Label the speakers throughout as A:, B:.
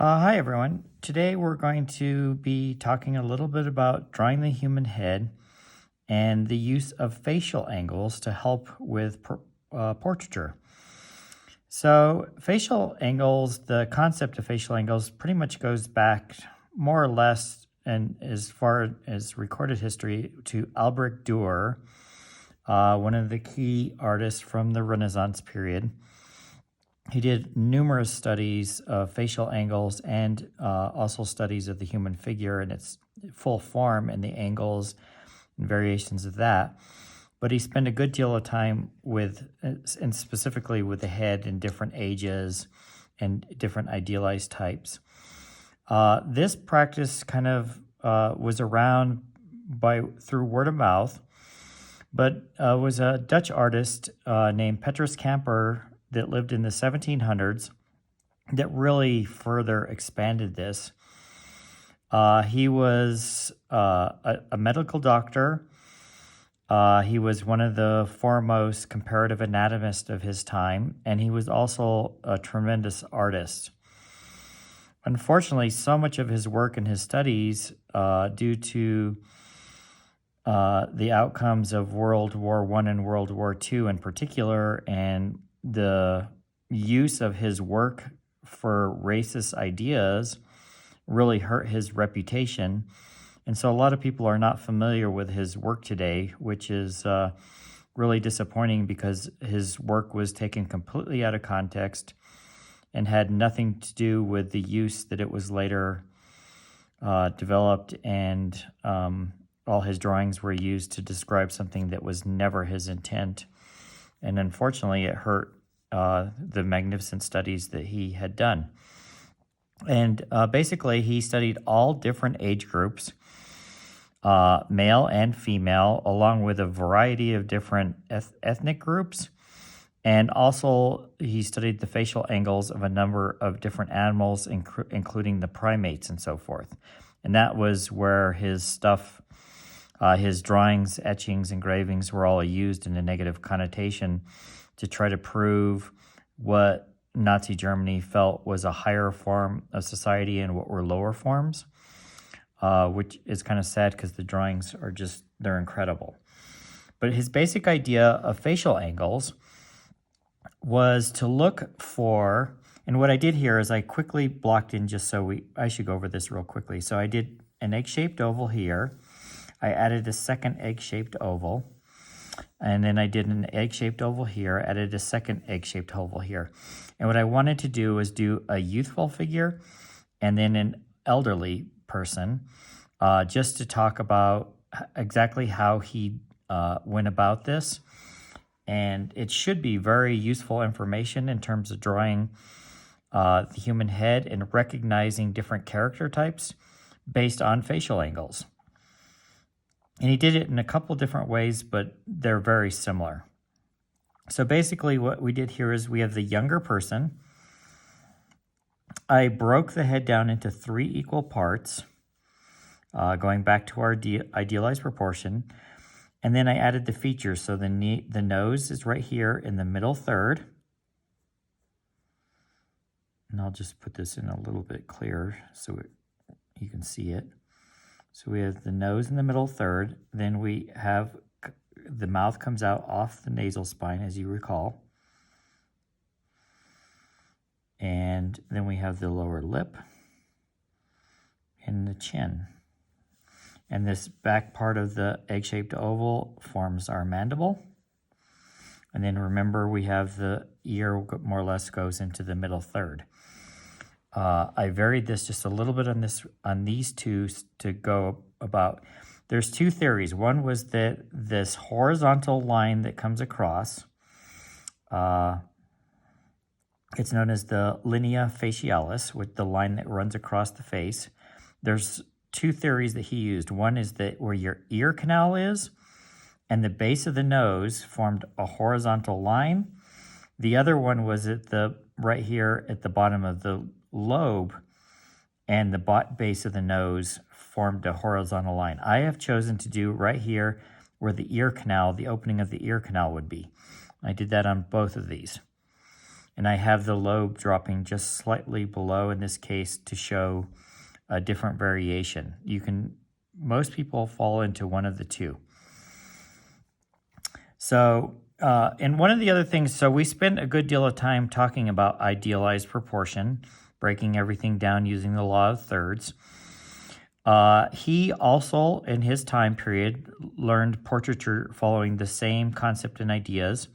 A: Hi, everyone. Today we're going to be talking a little bit about drawing the human head and the use of facial angles to help with portraiture. So, facial angles, the concept of facial angles pretty much goes back more or less, and as far as recorded history, to Albrecht Dürer, one of the key artists from the Renaissance period. He did numerous studies of facial angles and also studies of the human figure and its full form and the angles and variations of that. But he spent a good deal of time with, and specifically with the head in different ages and different idealized types. This practice kind of was around through word of mouth, but was a Dutch artist named Petrus Camper that lived in the 1700s that really further expanded this. He was a medical doctor. He was one of the foremost comparative anatomists of his time, and he was also a tremendous artist. Unfortunately, so much of his work and his studies, due to the outcomes of World War I and World War II in particular, and the use of his work for racist ideas really hurt his reputation. And so a lot of people are not familiar with his work today, which is really disappointing because his work was taken completely out of context and had nothing to do with the use that it was later developed, and all his drawings were used to describe something that was never his intent. And unfortunately, it hurt the magnificent studies that he had done. And basically, he studied all different age groups, male and female, along with a variety of different ethnic groups. And also, he studied the facial angles of a number of different animals, including the primates and so forth. And that was where his stuff, his drawings, etchings, engravings were all used in a negative connotation to try to prove what Nazi Germany felt was a higher form of society and what were lower forms, which is kind of sad because the drawings are they're incredible. But his basic idea of facial angles was to look for, and what I did here is I quickly blocked in just so I should go over this real quickly. So I did an egg-shaped oval here. I added a second egg-shaped oval, and then I did an egg-shaped oval here, added a second egg-shaped oval here. And what I wanted to do was do a youthful figure and then an elderly person, just to talk about exactly how he went about this. And it should be very useful information in terms of drawing the human head and recognizing different character types based on facial angles. And he did it in a couple different ways, but they're very similar. So basically what we did here is we have the younger person. I broke the head down into 3 equal parts, going back to our idealized proportion. And then I added the features. So the nose is right here in the middle third. And I'll just put this in a little bit clearer so you can see it. So we have the nose in the middle third. Then we have the mouth comes out off the nasal spine, as you recall. And then we have the lower lip and the chin. And this back part of the egg-shaped oval forms our mandible. And then remember, we have the ear more or less goes into the middle third. I varied this just a little bit on these two to go about. There's 2 theories. One was that this horizontal line that comes across, it's known as the linea facialis, with the line that runs across the face. There's 2 theories that he used. One is that where your ear canal is and the base of the nose formed a horizontal line. The other one was right here at the bottom of the lobe, and the base of the nose formed a horizontal line. I have chosen to do right here where the ear canal, the opening of the ear canal would be. I did that on both of these. and I have the lobe dropping just slightly below in this case to show a different variation. Most people fall into one of the two. So, and one of the other things, so we spent a good deal of time talking about idealized proportion, breaking everything down using the law of thirds. He also, in his time period, learned portraiture following the same concept and ideas.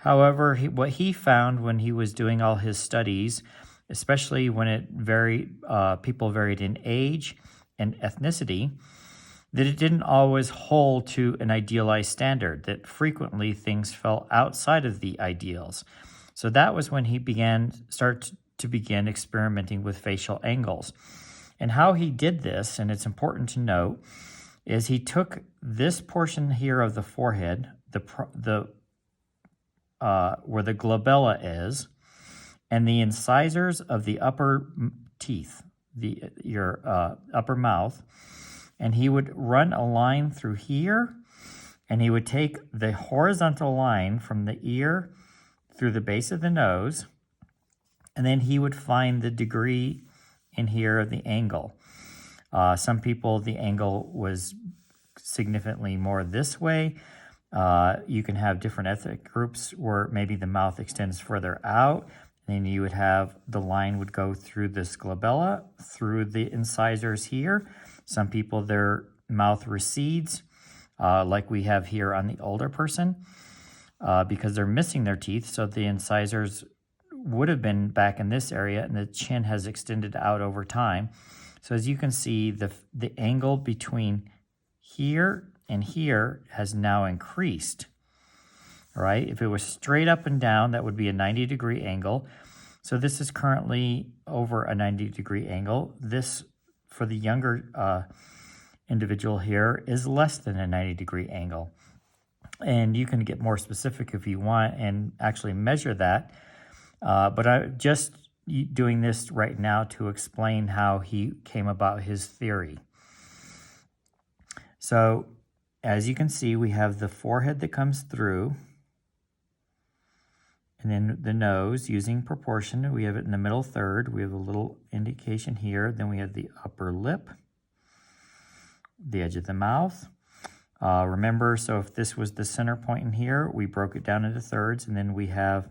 A: However, what he found when he was doing all his studies, especially when people varied in age and ethnicity, that it didn't always hold to an idealized standard, that frequently things fell outside of the ideals. So that was when he began experimenting with facial angles. And how he did this, and it's important to note, is he took this portion here of the forehead, where the glabella is, and the incisors of the upper teeth, your upper mouth, and he would run a line through here, and he would take the horizontal line from the ear through the base of the nose, and then he would find the degree in here of the angle. Some people, the angle was significantly more this way. You can have different ethnic groups where maybe the mouth extends further out. Then you would have the line would go through this glabella, through the incisors here. Some people, their mouth recedes, like we have here on the older person, because they're missing their teeth. So the incisors would have been back in this area, and the chin has extended out over time. So as you can see, the angle between here and here has now increased. All right, if it was straight up and down, that would be a 90-degree angle. So this is currently over a 90-degree angle. This, for the younger individual here, is less than a 90-degree angle. And you can get more specific if you want and actually measure that. But I'm just doing this right now to explain how he came about his theory. So, as you can see, we have the forehead that comes through, and then the nose using proportion. We have it in the middle third. We have a little indication here. Then we have the upper lip, the edge of the mouth. Remember, so if this was the center point in here, we broke it down into thirds, and then we have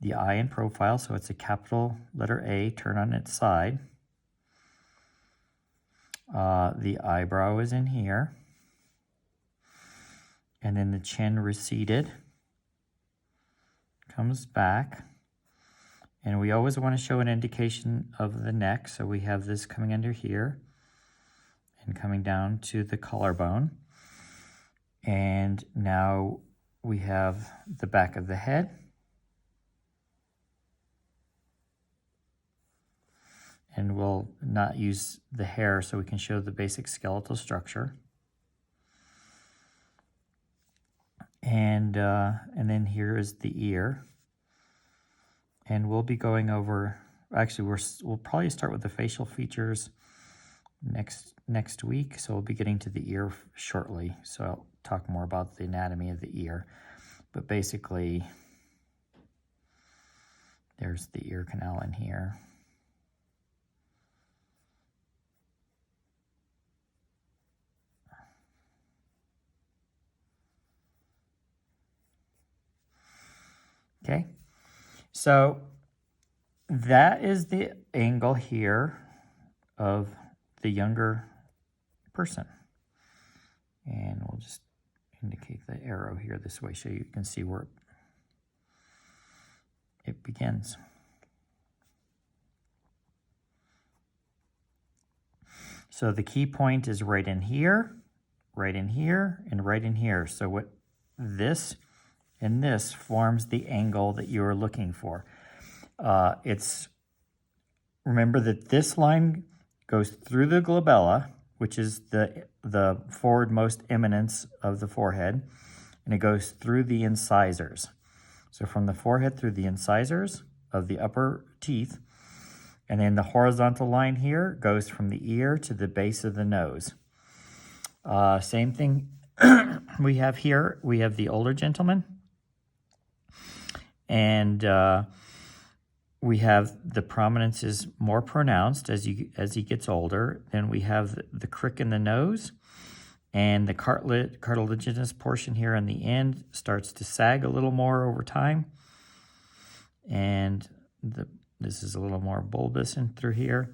A: the eye in profile, so it's a capital letter A, turn on its side. The eyebrow is in here. And then the chin receded, comes back. And we always want to show an indication of the neck, so we have this coming under here and coming down to the collarbone. And now we have the back of the head. And we'll not use the hair so we can show the basic skeletal structure. And then here is the ear. And we'll be going over, actually we'll probably start with the facial features next week. So we'll be getting to the ear shortly. So I'll talk more about the anatomy of the ear. But basically, there's the ear canal in here. Okay, so that is the angle here of the younger person. And we'll just indicate the arrow here this way so you can see where it begins. So the key point is right in here, and right in here. So what this and this forms the angle that you are looking for. Remember that this line goes through the glabella, which is the forwardmost eminence of the forehead, and it goes through the incisors. So from the forehead through the incisors of the upper teeth, and then the horizontal line here goes from the ear to the base of the nose. Same thing we have here. We have the older gentleman. And we have the prominence is more pronounced as he gets older. Then we have the crick in the nose, and the cartilaginous portion here on the end starts to sag a little more over time. And this is a little more bulbous in through here.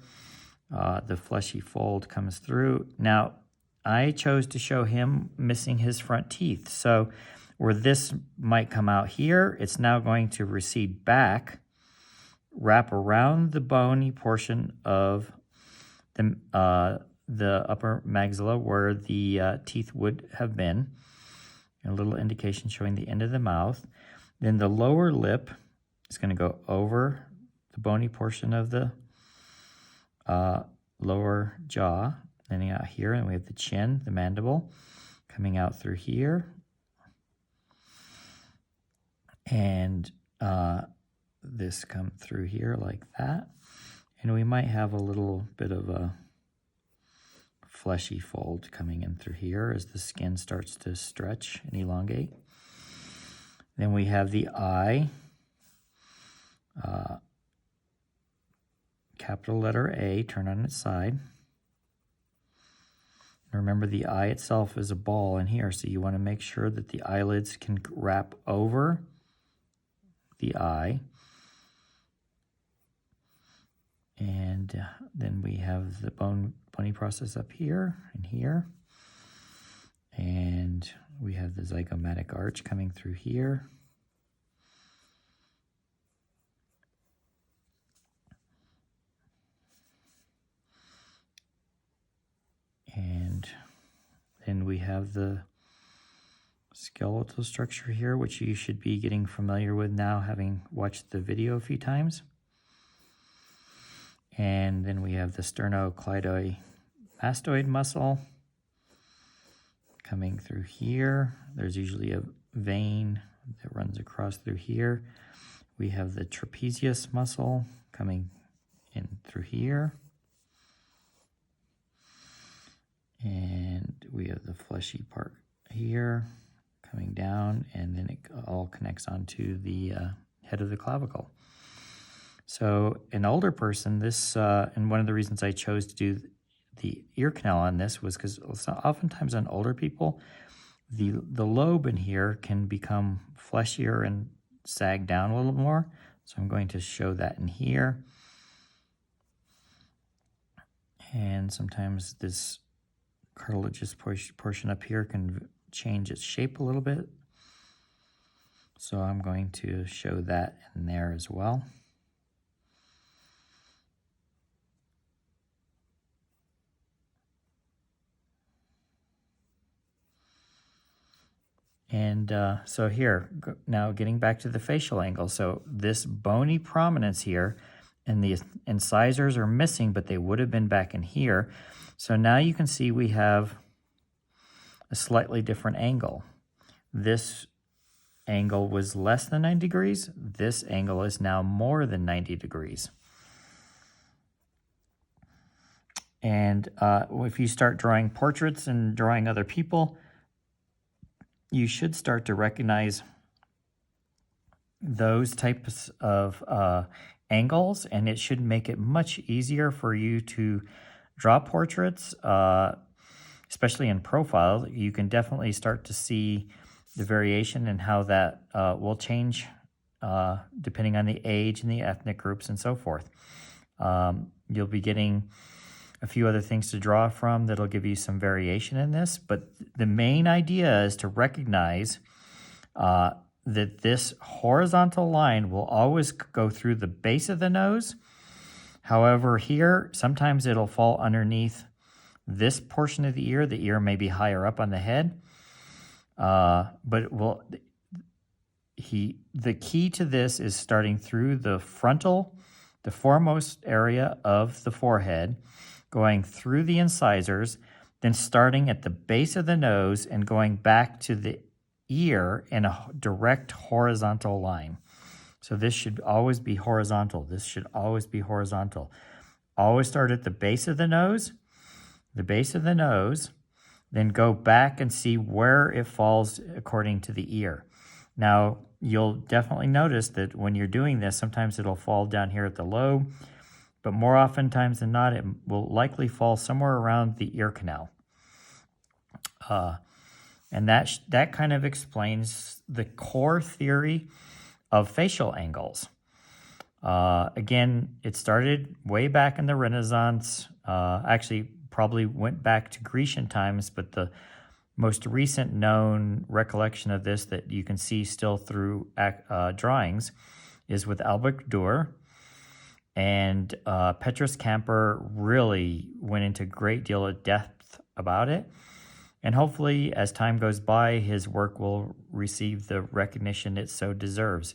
A: The fleshy fold comes through. Now, I chose to show him missing his front teeth. So where this might come out here, it's now going to recede back, wrap around the bony portion of the upper maxilla where the teeth would have been. A little indication showing the end of the mouth. Then the lower lip is going to go over the bony portion of the lower jaw, ending out here, and we have the chin, the mandible, coming out through here. And this come through here like that. And we might have a little bit of a fleshy fold coming in through here as the skin starts to stretch and elongate. Then we have the eye, capital letter A, turn on its side. Remember, the eye itself is a ball in here, so you want to make sure that the eyelids can wrap over the eye. And then we have the bony process up here and here. And we have the zygomatic arch coming through here. And then we have the skeletal structure here, which you should be getting familiar with now, having watched the video a few times. And then we have the sternocleidomastoid muscle coming through here. There's usually a vein that runs across through here. We have the trapezius muscle coming in through here. And we have the fleshy part here coming down, and then it all connects onto the head of the clavicle. So an older person, this, and one of the reasons I chose to do the ear canal on this was because oftentimes on older people, the lobe in here can become fleshier and sag down a little more. So I'm going to show that in here. And sometimes this cartilaginous portion up here can change its shape a little bit. So I'm going to show that in there as well. And so here, now getting back to the facial angle. So this bony prominence here, and the incisors are missing, but they would have been back in here. So now you can see we have a slightly different angle. This angle was less than 90 degrees. This angle is now more than 90 degrees. And if you start drawing portraits and drawing other people, you should start to recognize those types of angles, and it should make it much easier for you to draw portraits, especially in profile. You can definitely start to see the variation and how that will change depending on the age and the ethnic groups and so forth. You'll be getting a few other things to draw from that'll give you some variation in this, but the main idea is to recognize that this horizontal line will always go through the base of the nose. However, here, sometimes it'll fall underneath this portion of the ear may be higher up on the head, but it will, the key to this is starting through the frontal, the foremost area of the forehead, going through the incisors, then starting at the base of the nose and going back to the ear in a direct horizontal line. So this should always be horizontal. This should always be horizontal. Always start at the base of the nose, then go back and see where it falls according to the ear. Now, you'll definitely notice that when you're doing this, sometimes it'll fall down here at the lobe, but more oftentimes than not, it will likely fall somewhere around the ear canal. And that kind of explains the core theory of facial angles. Again, it started way back in the Renaissance. Actually, probably went back to Grecian times, but the most recent known recollection of this that you can see still through drawings is with Albrecht Dürer. And Petrus Camper really went into a great deal of depth about it. And hopefully, as time goes by, his work will receive the recognition it so deserves.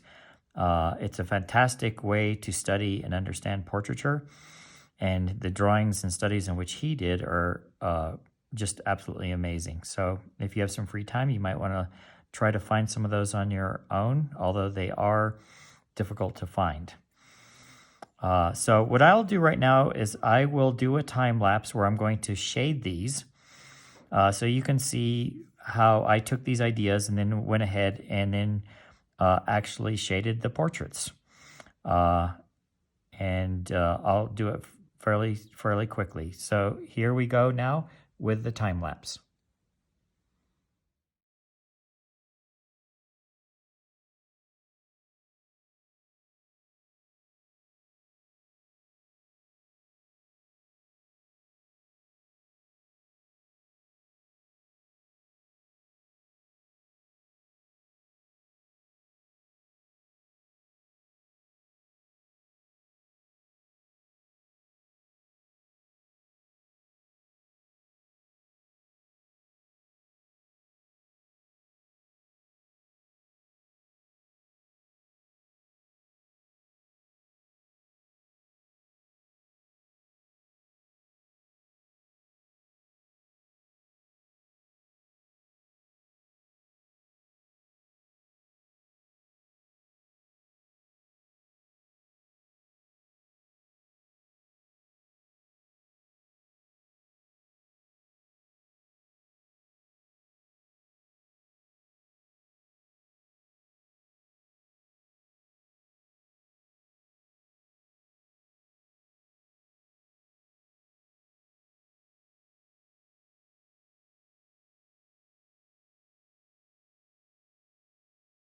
A: It's a fantastic way to study and understand portraiture, and the drawings and studies in which he did are just absolutely amazing. So if you have some free time, you might want to try to find some of those on your own, although they are difficult to find. So what I'll do right now is I will do a time lapse where I'm going to shade these so you can see how I took these ideas and then went ahead and then actually shaded the portraits. And I'll do it fairly quickly. So here we go now with the time lapse.